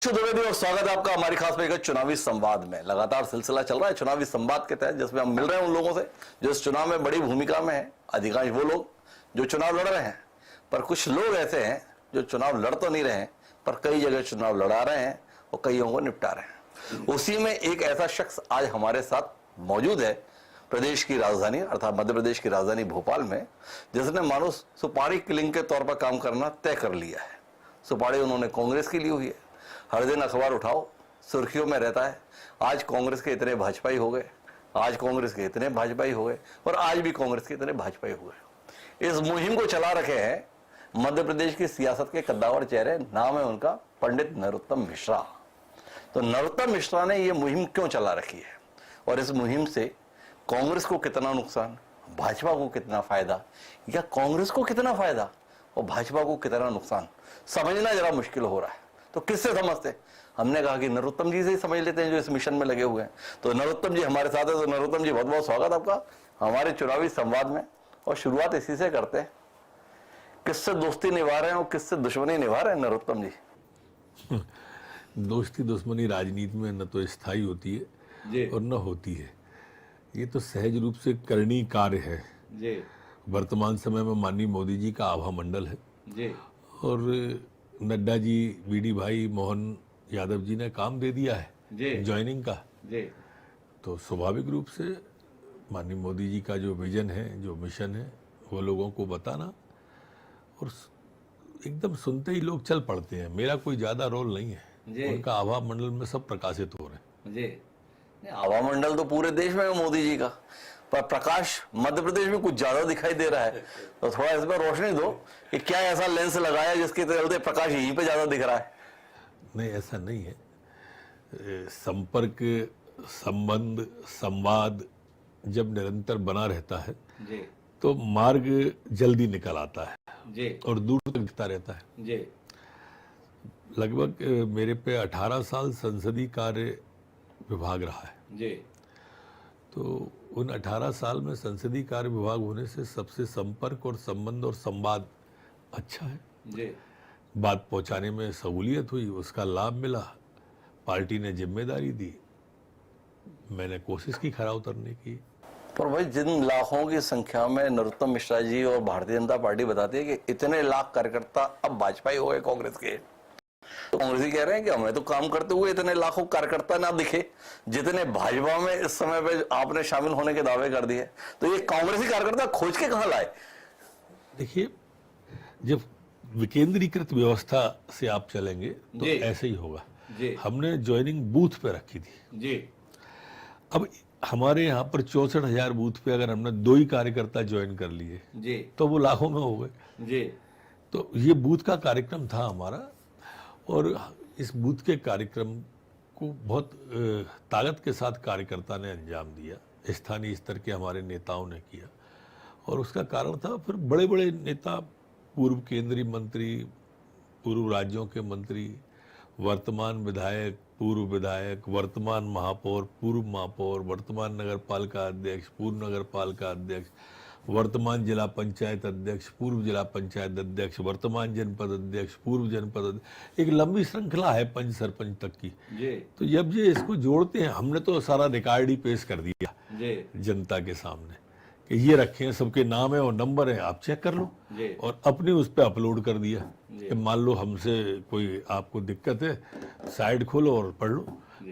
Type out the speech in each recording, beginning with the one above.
द्विवेदी और स्वागत है आपका हमारी खास पेशकश चुनावी संवाद में। लगातार सिलसिला चल रहा है चुनावी संवाद के तहत, जिसमें हम मिल रहे हैं उन लोगों से जो इस चुनाव में बड़ी भूमिका में है। अधिकांश वो लोग जो चुनाव लड़ रहे हैं, पर कुछ लोग ऐसे हैं जो चुनाव लड़ तो नहीं रहे हैं पर कई जगह चुनाव लड़ा रहे हैं और कईयों को निपटा रहे हैं। उसी में एक ऐसा शख्स आज हमारे साथ मौजूद है प्रदेश की राजधानी अर्थात मध्य प्रदेश की राजधानी भोपाल में, जिसने मानो सुपारी किलिंग के तौर पर काम करना तय कर लिया है। सुपारी उन्होंने कांग्रेस की ली हुई है। हर दिन अखबार उठाओ सुर्खियों में रहता है, आज कांग्रेस के इतने भाजपाई हो गए, आज कांग्रेस के इतने भाजपाई हो गए और आज भी कांग्रेस के इतने भाजपाई हो गए। इस मुहिम को चला रखे हैं मध्य प्रदेश की सियासत के कद्दावर चेहरे। नाम है उनका पंडित नरोत्तम मिश्रा। तो नरोत्तम मिश्रा ने यह मुहिम क्यों चला रखी है और इस मुहिम से कांग्रेस को कितना नुकसान, भाजपा को कितना फायदा, या कांग्रेस को कितना फायदा और भाजपा को कितना नुकसान, समझना जरा मुश्किल हो रहा है। तो किससे समझते? हमने कहा कि नरोत्तम जी से ही समझ लेते हैं जो इस मिशन में लगे हुए हैं। तो नरोत्तम जी हमारे साथ है। तो नरोत्तम जी बहुत बहुत स्वागत आपका हमारे चुनावी संवाद में। और शुरुआत इसी से करते हैं, किससे दोस्ती निभा रहे हैं और किससे दुश्मनी निभा रहे हैं नरोत्तम जी? दोस्ती दुश्मनी राजनीति में न तो स्थायी होती है और न होती है, ये तो सहज रूप से करणीय कार्य है जी। वर्तमान समय में माननीय मोदी जी का आभा मंडल है जी। और नड्डा जी, बीडी भाई, मोहन यादव जी ने काम दे दिया है ज्वाइनिंग का जी। तो स्वाभाविक रूप से माननीय मोदी जी का जो विजन है, जो मिशन है, वो लोगों को बताना और एकदम सुनते ही लोग चल पड़ते हैं। मेरा कोई ज्यादा रोल नहीं है, उनका आभा मंडल में सब प्रकाशित हो रहे हैं जी। आभा मंडल तो पूरे देश में है मोदी जी का, पर प्रकाश मध्य प्रदेश में कुछ ज्यादा दिखाई दे रहा है। तो थोड़ा इस पर रोशनी दो कि क्या ऐसा लेंस लगाया जिसके चलते प्रकाश यहीं पे ज्यादा दिख रहा है? नहीं, ऐसा नहीं है। संपर्क, संबंध, संवाद जब निरंतर बना रहता है जी, तो मार्ग जल्दी निकल आता है जी और दूर तक दिखता रहता है जी। लगभग मेरे पे 18 साल संसदीय कार्य विभाग रहा है जी। तो उन 18 साल में संसदीय कार्य विभाग होने से सबसे संपर्क और संबंध और संवाद अच्छा है जी। बात पहुंचाने में सहूलियत हुई, उसका लाभ मिला, पार्टी ने जिम्मेदारी दी, मैंने कोशिश की खरा उतरने की। पर भाई जिन लाखों की संख्या में नरोत्तम मिश्रा जी और भारतीय जनता पार्टी बताती है कि इतने लाख कार्यकर्ता अब भाजपा ही हो गए कांग्रेस के, तो कांग्रेसी कह रहे हैं कि हमें तो काम करते हुए इतने लाखों कार्यकर्ता ना दिखे जितने भाजपा में इस समय पे आपने शामिल होने के दावे कर दिए। तो ये कांग्रेसी कार्यकर्ता खोज के कहां लाए? देखिए, जब विकेंद्रीकृत व्यवस्था से आप चलेंगे तो ऐसे ही होगा जी। हमने ज्वाइनिंग बूथ पे रखी थी जी। अब हमारे यहाँ पर 64,000 बूथ पे अगर हमने 2 ही कार्यकर्ता ज्वाइन कर लिए जी, तो वो लाखों में हो गए जी। तो ये बूथ का कार्यक्रम था हमारा और इस बूथ के कार्यक्रम को बहुत ताकत के साथ कार्यकर्ता ने अंजाम दिया, स्थानीय स्तर के हमारे नेताओं ने किया। और उसका कारण था फिर बड़े बड़े नेता, पूर्व केंद्रीय मंत्री, पूर्व राज्यों के मंत्री, वर्तमान विधायक, पूर्व विधायक, वर्तमान महापौर, पूर्व महापौर, वर्तमान नगर पालिका अध्यक्ष, पूर्व नगर पालिका अध्यक्ष, वर्तमान जिला पंचायत अध्यक्ष, पूर्व जिला पंचायत अध्यक्ष, वर्तमान जनपद अध्यक्ष, पूर्व जनपद अध्यक्ष, एक लंबी श्रृंखला है पंच सरपंच तक की जी। तो जब ये इसको जोड़ते हैं, हमने तो सारा रिकॉर्ड ही पेश कर दिया जी जनता के सामने कि ये रखे हैं, सबके नाम है और नंबर है, आप चेक कर लो जी। और अपनी उस पर अपलोड कर दिया कि मान लो हमसे कोई आपको दिक्कत है, साइड खोलो और पढ़ लो,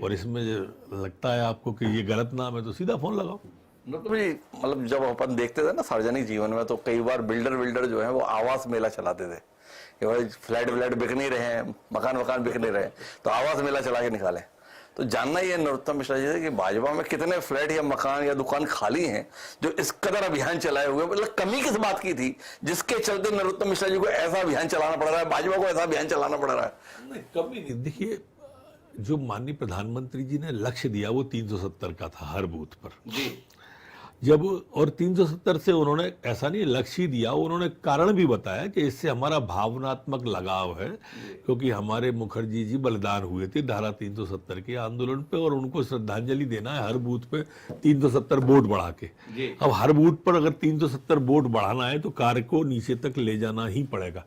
और इसमें लगता है आपको कि ये गलत नाम है तो सीधा फोन लगाओ। तो भाई मतलब जब अपन देखते थे ना सार्वजनिक जीवन में, तो कई बार बिल्डर जो है वो आवास मेला चलाते थे कि भाई फ्लैट बिक नहीं रहे हैं, मकान बिक नहीं रहे, तो आवास मेला चला के निकाले। तो जानना ही है नरोत्तम मिश्रा जी से कि भाजपा में कितने फ्लैट या मकान या दुकान खाली हैं जो इस कदर अभियान चलाए हुए, मतलब कमी किस बात की थी जिसके चलते नरोत्तम मिश्रा जी को ऐसा अभियान चलाना पड़ रहा है, भाजपा को ऐसा अभियान चलाना पड़ रहा है? नहीं, कमी नहीं। देखिए, जो माननीय प्रधानमंत्री जी ने लक्ष्य दिया वो 370 का था हर बूथ पर जी। जब और 370 से उन्होंने ऐसा नहीं लक्ष्य दिया, उन्होंने कारण भी बताया कि इससे हमारा भावनात्मक लगाव है, क्योंकि हमारे मुखर्जी जी बलिदान हुए थे धारा 370 के आंदोलन पे और उनको श्रद्धांजलि देना है हर बूथ पे 370 वोट बढ़ा के। अब हर बूथ पर अगर 370 वोट बढ़ाना है तो कार्य को नीचे तक ले जाना ही पड़ेगा।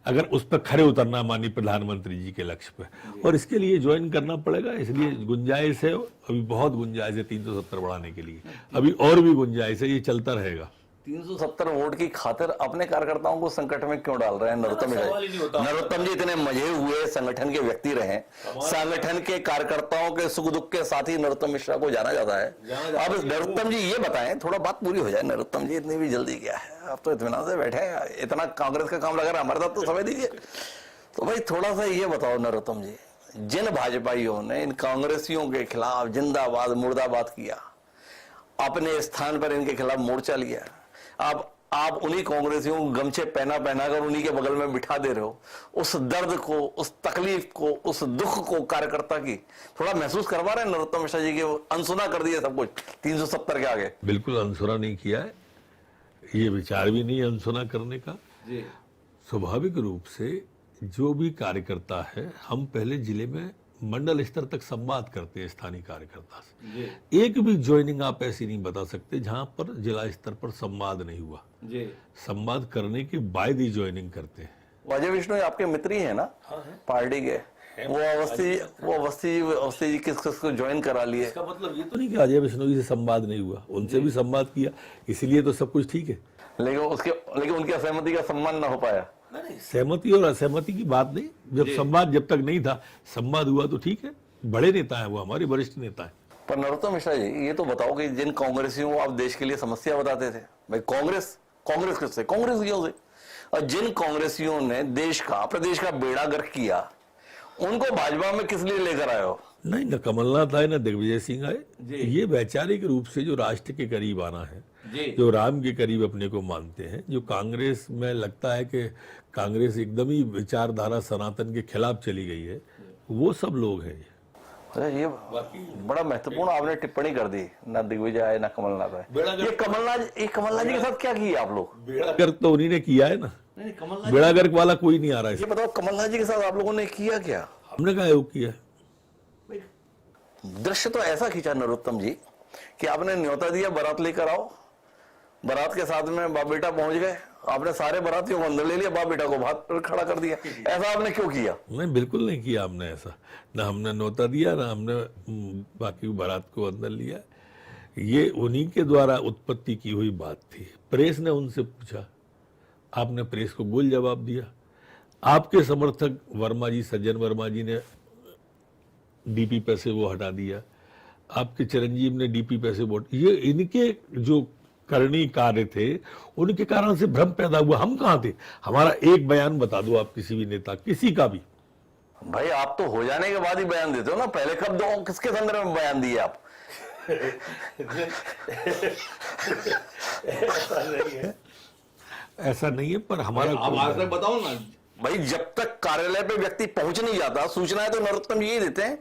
अगर उस पर खरे उतरना माननीय प्रधानमंत्री जी के लक्ष्य पे, और इसके लिए ज्वाइन करना पड़ेगा। इसलिए गुंजाइश है, अभी बहुत गुंजाइश है 370 बढ़ाने के लिए, अभी और भी गुंजाइश है, ये चलता रहेगा। 370 वोट की खातिर अपने कार्यकर्ताओं को संकट में क्यों डाल रहे हैं नरोत्तम जी? नरोत्तम जी इतने मजे हुए संगठन के व्यक्ति रहे, संगठन के कार्यकर्ताओं के सुख दुख के साथ ही नरोत्तम मिश्रा को जाना जाता है। अब नरोत्तम जी ये बताएं, थोड़ा बात पूरी हो जाए। नरोत्तम जी इतनी भी जल्दी क्या है, आप तो इत्मीनान से बैठे हैं, इतना कांग्रेस का काम लगा रहा है, हमारे साथ तो समय दीजिए। तो भाई थोड़ा सा ये बताओ नरोत्तम जी, जिन भाजपाइयों ने इन कांग्रेसियों के खिलाफ जिंदाबाद मुर्दाबाद किया, अपने स्थान पर इनके खिलाफ मोर्चा लिया, अब आप उन्हीं कांग्रेसियों को गमछे पहना कर उन्हीं के बगल में बिठा दे रहे हो। उस दर्द को, उस तकलीफ को, उस दुख को कार्यकर्ता की थोड़ा महसूस करवा रहे हैं नरोत्तम मिश्रा जी के? अनसुना कर दिया सब कुछ 370 के आगे। बिल्कुल अनसुना नहीं किया है, ये विचार भी नहीं है अनसुना करने का। स्वाभाविक रूप से जो भी कार्यकर्ता है, हम पहले जिले में मंडल स्तर तक संवाद करते हैं स्थानीय कार्यकर्ता से। एक भी ज्वाइनिंग आप ऐसी नहीं बता सकते जहां पर जिला स्तर पर संवाद नहीं हुआ। संवाद करने के बाद ही ज्वाइनिंग करते हैं। अजय विष्णु आपके मित्र ही है ना? हाँ है। पार्टी के वो अवस्थी जी किस को ज्वाइन करा लिए? इसका मतलब ये तो नहीं कि अजय विष्णु जी से संवाद नहीं हुआ, उनसे भी संवाद किया, इसीलिए तो सब कुछ ठीक है। लेकिन उनकी असहमति का सम्मान ना हो पाया। सहमति और असहमति की बात नहीं, जब तक नहीं था, संवाद हुआ तो ठीक है। बड़े नेता हैं वो, हमारे वरिष्ठ नेता हैं। पर नरोत्तम मिश्रा जी ये तो बताओ कि जिन कांग्रेसियों को आप देश के लिए समस्या बताते थे, भाई कांग्रेस किससे? कांग्रेसियों से। और जिन कांग्रेसियों ने देश का, प्रदेश का बेड़ा गर्क किया, उनको भाजपा में किस लिए लेकर आए हो? नहीं, न कमलनाथ आए न दिग्विजय सिंह आए। ये वैचारिक रूप से जो राष्ट्र के करीब आना है, जो राम के करीब अपने को मानते हैं, जो कांग्रेस में लगता है कि कांग्रेस एकदम ही विचारधारा सनातन के खिलाफ चली गई है, वो सब लोग हैं। अरे ये बड़ा महत्वपूर्ण आपने टिप्पणी कर दी, ना दिग्विजय आए ना कमलनाथ आए। ये कमलनाथ जी के साथ क्या किया आप लोग? बेड़ा गर्क तो उन्हीं ने किया है ना, बेड़ा गर्क वाला कोई नहीं आ रहा है। ये बताओ कमलनाथ जी के साथ आप लोगों ने किया क्या? हमने कहा वो किया। दृश्य तो ऐसा खींचा नरोत्तम जी कि आपने न्योता दिया बारात लेकर आओ, बारात के साथ में बाप बेटा पहुंच गए, आपने सारे बारातियों को अंदर ले लिया, बाप बेटा को बाहर पर खड़ा कर दिया। ऐसा आपने क्यों किया? नहीं, बिल्कुल नहीं किया हमने ऐसा। ना हमने न्योता दिया, ना हमने बाकी बारात को अंदर लिया। ये उन्हीं के द्वारा उत्पत्ति की हुई बात थी। प्रेस ने उनसे पूछा, आपने प्रेस को गोल जवाब दिया। आपके समर्थक वर्मा जी, सज्जन वर्मा जी ने डीपी पे से वो हटा दिया, आपके चिरंजीव ने डीपी पे से वोट, ये इनके जो करनी कार्य थे, उनके कारण से भ्रम पैदा हुआ। हम कहां थे? हमारा एक बयान बता दो आप, किसी भी नेता, किसी का भी। भाई आप तो हो जाने के बाद ही बयान देते हो ना, पहले कब दो, किसके संदर्भ में बयान दिए आप? ऐसा नहीं है, पर हमारा बताओ ना भाई, जब तक कार्यालय पे व्यक्ति पहुंच नहीं जाता, सूचनाएं तो नरोत्तम ये देते हैं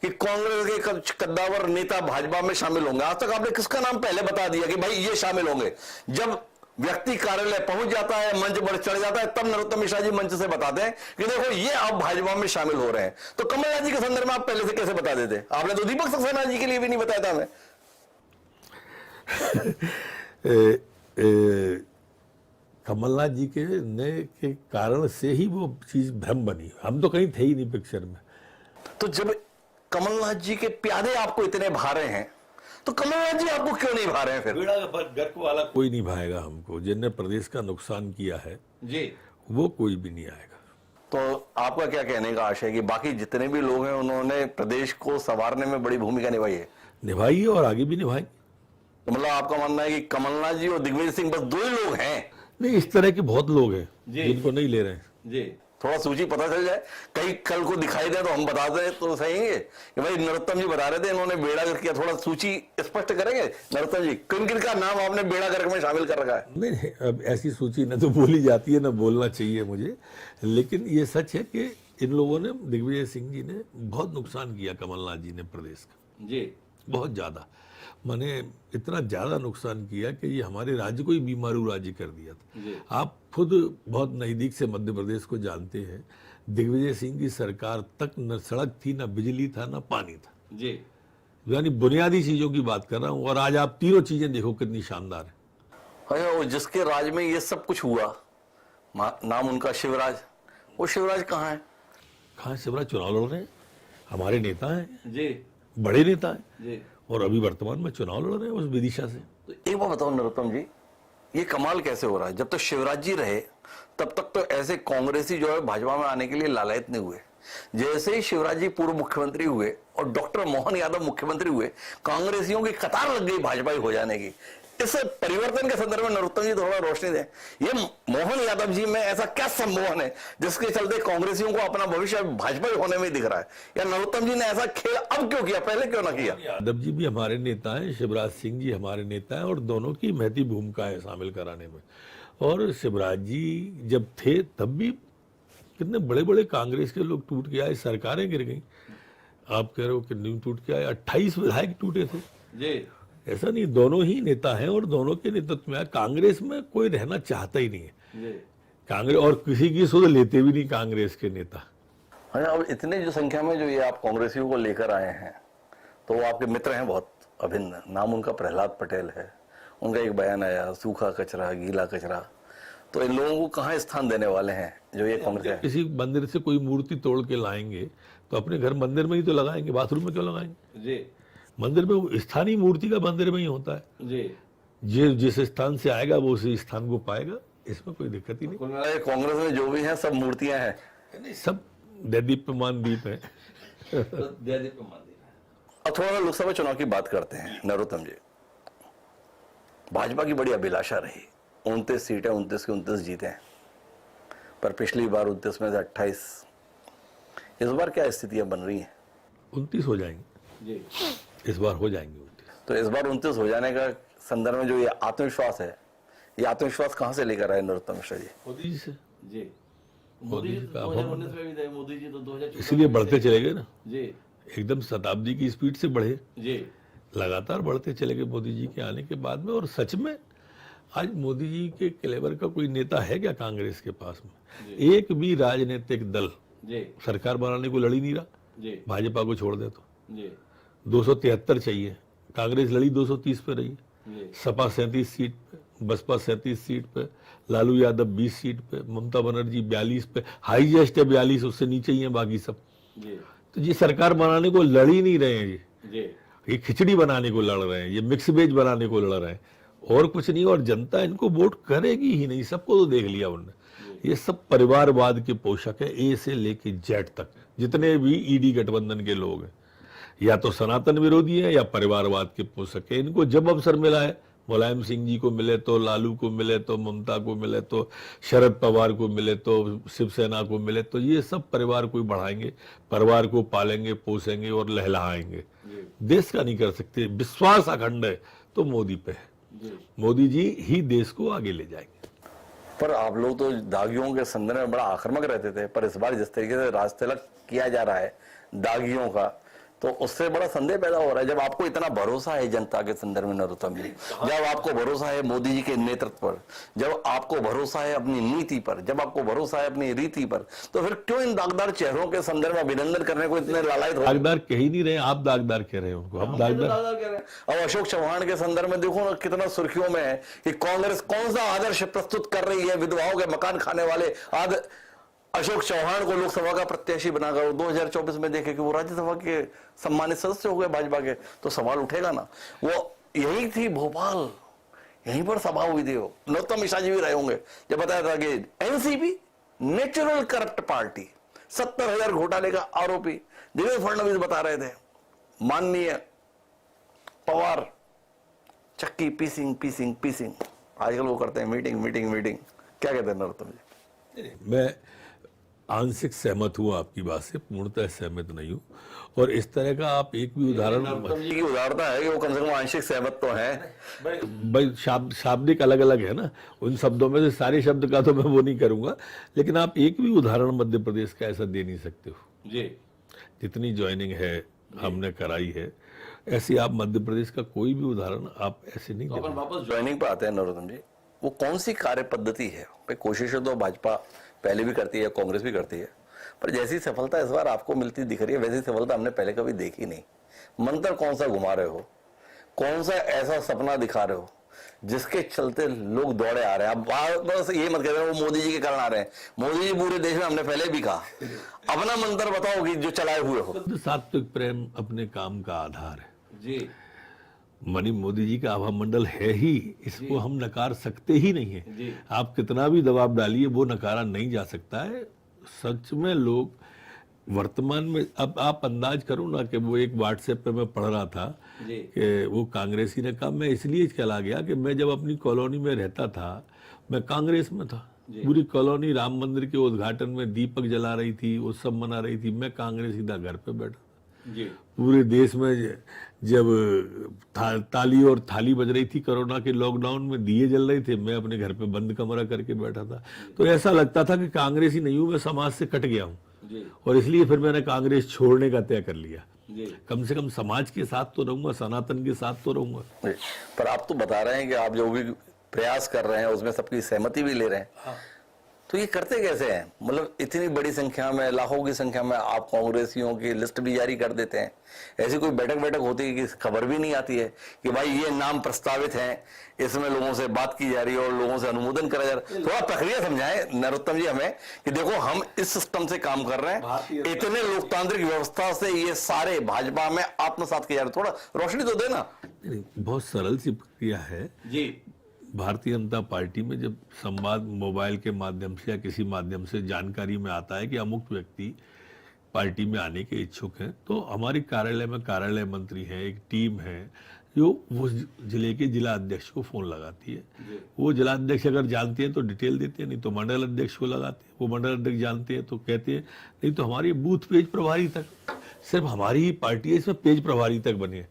कि कांग्रेस के कद्दावर नेता भाजपा में शामिल होंगे। आज तक आपने किसका नाम पहले बता दिया कि भाई ये शामिल होंगे? जब व्यक्ति कार्यालय पहुंच जाता है, मंच पर चढ़ जाता है, तब नरोत्तम मिश्रा जी मंच से बताते हैं कि देखो ये आप भाजपा में शामिल हो रहे हैं। तो कमलनाथ जी के संदर्भ में आप पहले से कैसे बता देते? आपने तो दीपक सक्सेना जी के लिए भी नहीं बताया था हमें। कमलनाथ जी के कारण से ही वो चीज भ्रम बनी। हम तो कहीं थे ही नहीं पिक्चर में। तो जब कमलनाथ जी के प्यादे आपको इतने भा रहे हैं, तो कमलनाथ जी आपको क्यों नहीं भा रहे हैं? फिर गर्क वाला कोई नहीं भाएगा हमको। जिनने प्रदेश का नुकसान किया है जी, वो कोई भी नहीं आएगा। तो आपका क्या कहने का आशय है कि बाकी जितने भी लोग हैं उन्होंने प्रदेश को संवारने में बड़ी भूमिका निभाई है और आगे भी निभाएंगे? तो मतलब आपका मानना है कि कमलनाथ जी और दिग्विजय सिंह बस दो ही लोग हैं? नहीं, इस तरह के बहुत लोग हैं जिनको नहीं ले रहे हैं जी। थोड़ा सूची पता चल जाए, कहीं कल को दिखाई दे तो हम बता दें तो सही है कि भाई नरोत्तम जी बता रहे थे इन्होंने बेड़ा गर्क किया। थोड़ा सूची स्पष्ट करेंगे नरोत्तम जी, किन किन का नाम आपने बेड़ा गर्क में शामिल कर रखा है? नहीं, अब ऐसी सूची न तो बोली जाती है, न बोलना चाहिए मुझे, लेकिन ये सच है कि इन लोगों ने, दिग्विजय सिंह जी ने बहुत नुकसान किया कमलनाथ जी ने प्रदेश का जी, बहुत ज्यादा। मैंने इतना ज्यादा नुकसान किया कि ये हमारे राज्य को ही बीमारू राज्य कर दिया था। आप खुद बहुत नजदीक से मध्य प्रदेश को जानते हैं, दिग्विजय सिंह की सरकार तक न सड़क थी, न बिजली था, न पानी था जी, यानी बुनियादी चीजों की बात कर रहा हूँ। और आज आप तीनों चीजें देखो कितनी शानदार है। जिसके राज में ये सब कुछ हुआ, नाम उनका शिवराज, वो शिवराज कहाँ है? कहाँ शिवराज चुनाव लड़ रहे हैं, हमारे नेता हैं जी बड़े नेता हैं जी। और अभी वर्तमान में चुनाव लड़ रहे हैं उस विदिशा से। तो एक बात बताओ नरोत्तम जी, ये कमाल कैसे हो रहा है? जब तक शिवराज जी रहे तब तक तो ऐसे कांग्रेसी जो है भाजपा में आने के लिए लालायत नहीं हुए। जैसे ही शिवराज जी पूर्व मुख्यमंत्री हुए और डॉक्टर मोहन यादव मुख्यमंत्री हुए, कांग्रेसियों की कतार लग गई भाजपा हो जाने की। इस परिवर्तन के संदर्भ में नरोत्तम जी थोड़ा रोशनी दें। ये मोहन यादव जी में ऐसा क्या संमोहन है जिसके चलते कांग्रेसियों को अपना भविष्य भाजपा होने में दिख रहा है? या नरोत्तम जी ने ऐसा खेल अब क्यों किया, पहले क्यों ना किया? यादव जी भी हमारे नेता हैं, शिवराज सिंह जी हमारे नेता हैं और दोनों की महती भूमिका है शामिल कराने में। और शिवराज जी जब थे तब भी कितने बड़े बड़े कांग्रेस के लोग टूट के आए, सरकारें गिर गई। आप कह रहे हो कि नहीं टूट के आए, 28 विधायक टूटे थे जी। ऐसा नहीं, दोनों ही नेता हैं और दोनों के नेतृत्व में कांग्रेस में कोई रहना चाहता ही नहीं है कांग्रेस, और किसी की सुध लेते भी नहीं कांग्रेस के नेता। हाँ, अब इतने जो संख्या में जो ये आप कांग्रेसियों को लेकर आए हैं, तो वो आपके मित्र हैं बहुत अभिन्न। नाम उनका प्रहलाद पटेल है। उनका एक बयान आया, सूखा कचरा गीला कचरा। तो इन लोगों को कहाँ स्थान देने वाले हैं जो ये कांग्रेस है? किसी मंदिर से कोई मूर्ति तोड़ के लाएंगे तो अपने घर मंदिर में ही तो लगाएंगे, बाथरूम में क्यों लगाएंगे जी? मंदिर में स्थानीय मूर्ति का मंदिर में ही होता है जी। जिस स्थान से आएगा वो उसी स्थान को पाएगा, इसमें कोई दिक्कत ही नहीं। कांग्रेस में जो भी है सब मूर्तियां हैं, सब दैदीप्यमान दीप है। अब थोड़ा लोकसभा चुनाव की बात करते हैं नरोत्तम जी। भाजपा की बड़ी अभिलाषा रही, 29 सीटें 29 की 29 जीते हैं, पर पिछली बार 29 में से 28। इस बार क्या स्थितियां बन रही हैं? 29 हो जाएंगे जी, इस बार हो जाएंगे 29। तो इस बार 29 हो जाने का संदर्भ में जो ये आत्मविश्वास है, ये आत्मविश्वास कहां से लेकर आए नरोत्तम मिश्रा जी? मोदी जी से जी। मोदी जी का 2019 में भी थे, मोदी जी तो 2014 इसलिए बढ़ते चले गए ना जी, एकदम शताब्दी की स्पीड से बढ़े जी, लगातार बढ़ते चले गए मोदी जी के आने के बाद में। और सच में आज मोदी जी के क्लेवर का कोई नेता है क्या कांग्रेस के पास में? एक भी राजनीतिक दल जी, सरकार बनाने को लड़ी नहीं रहा जी, भाजपा को छोड़ दे तो। जी, 273 चाहिए, कांग्रेस लड़ी 230 पे रही, जी, सपा 37 सीट पे, बसपा 37 सीट पे, लालू यादव 20 सीट पे, ममता बनर्जी 42 पे, हाईएस्ट है 42, उससे नीचे ही है बाकी सब। जी, तो ये सरकार बनाने को लड़ ही नहीं रहे हैं, जी, ये खिचड़ी बनाने को लड़ रहे हैं, ये मिक्स वेज बनाने को लड़ रहे हैं और कुछ नहीं। और जनता इनको वोट करेगी ही नहीं, सबको तो देख लिया उन्होंने। ये सब परिवारवाद के पोषक है, ए से लेके जेड तक। जितने भी ईडी गठबंधन के लोग हैं या तो सनातन विरोधी है या परिवारवाद के पोषक है। इनको जब अवसर मिला है, मुलायम सिंह जी को मिले तो, लालू को मिले तो, ममता को मिले तो, शरद पवार को मिले तो, शिवसेना को मिले तो, ये सब परिवार को बढ़ाएंगे, परिवार को पालेंगे, पोसेंगे और लहलहाएंगे। देश का नहीं कर सकते। विश्वास अखंड है तो मोदी पे है, मोदी जी ही देश को आगे ले जाएंगे। पर आप लोग तो दागियों के संदर्भ में बड़ा आक्रामक रहते थे, पर इस बार जिस तरीके से राज तिलक किया जा रहा है दागियों का, तो उससे बड़ा संदेह पैदा हो रहा है। जब आपको इतना भरोसा है जनता के संदर्भ में नरोत्तम जी, जब आपको भरोसा है मोदी जी के नेतृत्व पर, जब आपको भरोसा है अपनी नीति पर, जब आपको भरोसा है अपनी रीति पर, तो फिर क्यों इन दागदार चेहरों के संदर्भ में अभिनंदन करने को इतने लालायित हो? दागदार कह ही नहीं रहे आप, दागदार कह रहे हैं उनको, हम दागदार कह रहे हैं। अब अशोक चौहान के संदर्भ में देखो ना कितना सुर्खियों में है कि कांग्रेस कौन सा आदर्श प्रस्तुत कर रही है। विधवाओं के मकान खाने वाले अशोक चौहान को लोकसभा का प्रत्याशी बनाकर 2024 में देखे कि वो राज्यसभा के सम्मानित सदस्य हो गए भाजपा के, तो सवाल उठेगा ना। वो यही थी भोपाल, यहीं पर सभा हुई थी। नरोत्तम मिश्रा जी भी रहे होंगे जब बताया था कि एनसीपी नेचुरल करप्ट पार्टी, 70,000 घोटाले का आरोपी देवेंद्र फडणवीस बता रहे थे। माननीय पवार चक्की पीसिंग पीसिंग पीसिंग, आजकल वो करते हैं मीटिंग मीटिंग मीटिंग। क्या कहते हैं नरोत्तम जी? मैं आंशिक सहमत हूँ आपकी बात से, पूर्णतः सहमत नहीं हूँ। और इस तरह का आप एक भी उदाहरण, नरोत्तम जी की उदारता है कि वो कम से कम आंशिक सहमत तो है भाई, शाब्दिक अलग अलग है ना, उन शब्दों में से सारे शब्द का तो मैं वो नहीं करूंगा, लेकिन आप एक भी उदाहरण मध्य प्रदेश का ऐसा दे नहीं सकते हो जी। जितनी ज्वाइनिंग है हमने कराई है, ऐसी आप मध्य प्रदेश का कोई भी उदाहरण आप ऐसे नहीं दे। वापस ज्वाइनिंग पर आते हैं नरोत्तम जी, वो कौन सी कार्य पद्धति है? भाई कोशिशें तो भाजपा पहले भी करती है, कांग्रेस भी करती है, पर जैसी सफलता इस बार आपको मिलती दिख रही है वैसी सफलता हमने पहले कभी देखी नहीं। मंत्र कौन सा घुमा रहे हो, कौन सा ऐसा सपना दिखा रहे हो जिसके चलते लोग दौड़े आ रहे हैं। अब बस ये मत कह वो मोदी जी के कारण आ रहे हैं। मोदी जी पूरे देश में, हमने पहले भी कहा, अपना मंत्र बताओ कि जो चलाए हुए हो। सात्विक प्रेम अपने काम का आधार है जी मनी मोदी जी का आभा मंडल है ही, इसको हम नकार सकते ही नहीं है। जी। आप कितना भी दबाव डालिए वो नकारा नहीं जा सकता है। सच में लोग वर्तमान में, अब आप अंदाज करो ना कि वो एक व्हाट्सएप पे मैं पढ़ रहा था जी कि वो कांग्रेसी ने कहा मैं इसलिए चला गया कि मैं जब अपनी कॉलोनी में रहता था मैं कांग्रेस में था, पूरी कॉलोनी राम मंदिर के उद्घाटन में दीपक जला रही थी, उत्सव मना रही थी, मैं कांग्रेसी था घर पे बैठा। जी पूरे देश में जब ताली और थाली बज रही थी, कोरोना के लॉकडाउन में दिए जल रहे थे, मैं अपने घर पे बंद कमरा करके बैठा था। तो ऐसा लगता था कि कांग्रेस ही नहीं हूं, मैं समाज से कट गया हूं, जी और इसलिए फिर मैंने कांग्रेस छोड़ने का तय कर लिया। जी कम से कम समाज के साथ तो रहूंगा, सनातन के साथ तो रहूंगा। पर आप तो बता रहे हैं कि आप जो भी प्रयास कर रहे हैं उसमें सबकी सहमति भी ले रहे हैं। हाँ। तो ये करते कैसे हैं? मतलब इतनी बड़ी संख्या में, लाखों की संख्या में आप कांग्रेसियों की लिस्ट भी जारी कर देते हैं। ऐसी कोई बैठक होती है कि खबर भी नहीं आती है कि भाई ये नाम प्रस्तावित हैं, इसमें लोगों से बात की जा रही है और लोगों से अनुमोदन करा जा रहा है। थोड़ा प्रक्रिया समझाएं नरोत्तम जी हमें कि देखो हम इस सिस्टम से काम कर रहे हैं, इतने लोकतांत्रिक व्यवस्था से ये सारे भाजपा में आत्मसात किया जा रहा है। थोड़ा रोशनी तो देना। बहुत सरल सी प्रक्रिया है जी भारतीय जनता पार्टी में। जब संवाद मोबाइल के माध्यम से या किसी माध्यम से जानकारी में आता है कि अमुक व्यक्ति पार्टी में आने के इच्छुक हैं, तो हमारे कार्यालय में कार्यालय मंत्री हैं, एक टीम है जो वो जिले के जिला अध्यक्ष को फोन लगाती है। वो जिला अध्यक्ष अगर जानते हैं तो डिटेल देते हैं, नहीं तो मंडल अध्यक्ष को लगाते हैं। वो मंडल अध्यक्ष जानते हैं तो कहते हैं, नहीं तो हमारे बूथ पेज प्रभारी तक, सिर्फ हमारी ही पार्टी है इसमें पेज प्रभारी तक बने।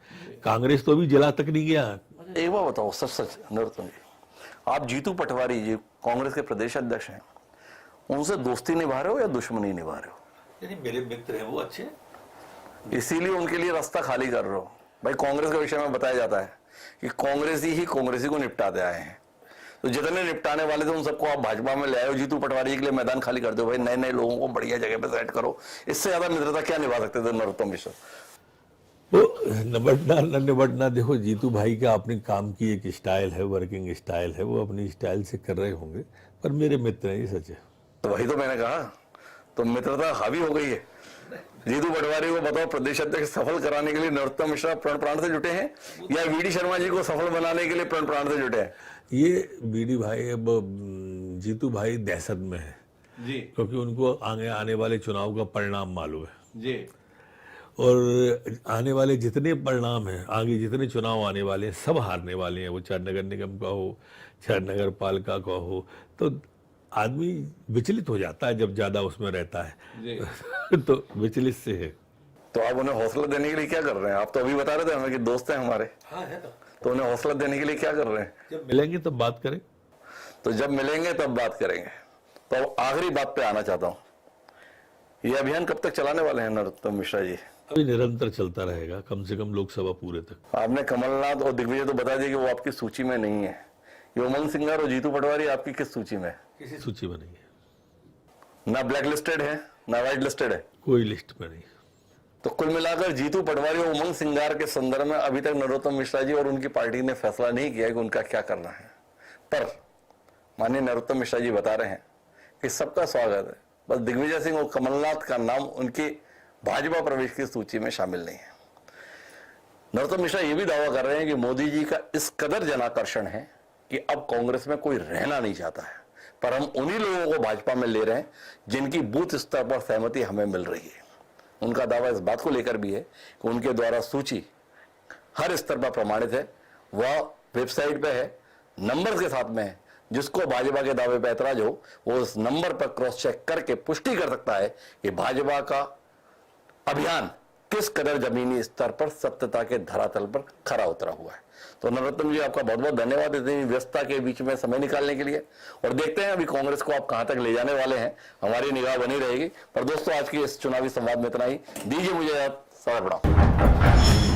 कांग्रेस तो अभी जिला तक नहीं गया। एक बार बताओ सच नरोत्तम जी, आप जीतू पटवारी जी कांग्रेस के प्रदेश अध्यक्ष हैं, उनसे दोस्ती निभा रहे हो या दुश्मनी निभा रहे हो? मेरे मित्र हैं वो अच्छे, इसीलिए उनके लिए रास्ता खाली कर रहे हो। भाई कांग्रेस के विषय में बताया जाता है कि कांग्रेसी ही कांग्रेसी को निपटाते आए हैं, तो जितने निपटाने वाले थे उन सबको आप भाजपा में ले आए हो। जीतू पटवारी के लिए मैदान खाली कर दो भाई, नए नए लोगों को बढ़िया जगह पे सेट करो। इससे ज्यादा मित्रता क्या निभा सकते थे नरोत्तम मिश्र? वो निबटना न निबटना, देखो जीतू भाई का अपने काम की एक स्टाइल है, वर्किंग स्टाइल है, वो अपनी स्टाइल से कर रहे होंगे, पर मेरे मित्र हैं, ये सच है। तो वही तो मैंने कहा, तो मित्रता हावी हो गई है। जीतू पटवारी को बताओ प्रदेश अध्यक्ष सफल कराने के लिए नरोत्तम मिश्रा प्रण प्राण से जुटे हैं या वीडी शर्मा जी को सफल बनाने के लिए प्रण प्राण से जुटे हैं? ये बीडी भाई, अब जीतू भाई दहशत में है जी क्योंकि उनको आगे आने वाले चुनाव का परिणाम मालूम है, जी और आने वाले जितने परिणाम हैं, आगे जितने चुनाव आने वाले हैं, सब हारने वाले हैं। वो चाहे नगर निगम का हो, चाहे नगर पालिका का हो, तो आदमी विचलित हो जाता है जब ज्यादा उसमें रहता है। जी तो विचलित से है। तो आप उन्हें हौसला देने के लिए क्या कर रहे हैं? आप तो अभी बता रहे थे हमें कि दोस्त हैं हमारे, हाँ है ना। तो उन्हें हौसला देने के लिए क्या कर रहे हैं? जब मिलेंगे तब बात करें। तो जब मिलेंगे तब बात करेंगे। तो अब आखिरी बात पे आना चाहता हूँ, ये अभियान कब तक चलाने वाले हैं नरोत्तम मिश्रा जी? अभी निरंतर चलता रहेगा, कम से कम लोकसभा पूरे तक। आपने कमलनाथ और दिग्विजय तो बता दिया कि वो आपकी सूची में नहीं है। ये उमंग सिंगार और जीतू पटवारी आपकी किस सूची में है? किसी सूची में नहीं है, ना ब्लैक लिस्टेड है ना व्हाइट लिस्टेड है, कोई लिस्ट में नहीं। तो कुल मिलाकर जीतू पटवारी और उमंग सिंगार के संदर्भ में अभी तक नरोत्तम मिश्रा जी और उनकी पार्टी ने फैसला नहीं किया कि उनका क्या करना है। पर माननीय नरोत्तम मिश्रा जी बता रहे हैं कि सबका स्वागत है, बस दिग्विजय सिंह और कमलनाथ का नाम उनकी भाजपा प्रवेश की सूची में शामिल नहीं है। नरोत्तम मिश्रा ये भी दावा कर रहे हैं कि मोदी जी का इस कदर जनाकर्षण है कि अब कांग्रेस में कोई रहना नहीं चाहता है, पर हम उन्हीं लोगों को भाजपा में ले रहे हैं जिनकी बूथ स्तर पर सहमति हमें मिल रही है। उनका दावा इस बात को लेकर भी है कि उनके द्वारा सूची हर स्तर पर प्रमाणित है, वह वेबसाइट पे है, नंबर के साथ में है। जिसको भाजपा के दावे पर ऐतराज हो वो उस नंबर पर क्रॉस चेक करके पुष्टि कर सकता है कि भाजपा का अभियान किस कदर जमीनी स्तर पर सत्यता के धरातल पर खरा उतरा हुआ है। तो नरोत्तम जी आपका बहुत बहुत धन्यवाद इतनी व्यस्तता के बीच में समय निकालने के लिए, और देखते हैं अभी कांग्रेस को आप कहां तक ले जाने वाले हैं, हमारी निगाह बनी रहेगी। पर दोस्तों आज की इस चुनावी संवाद में इतना ही, दीजिए मुझे सदा प्रणाम।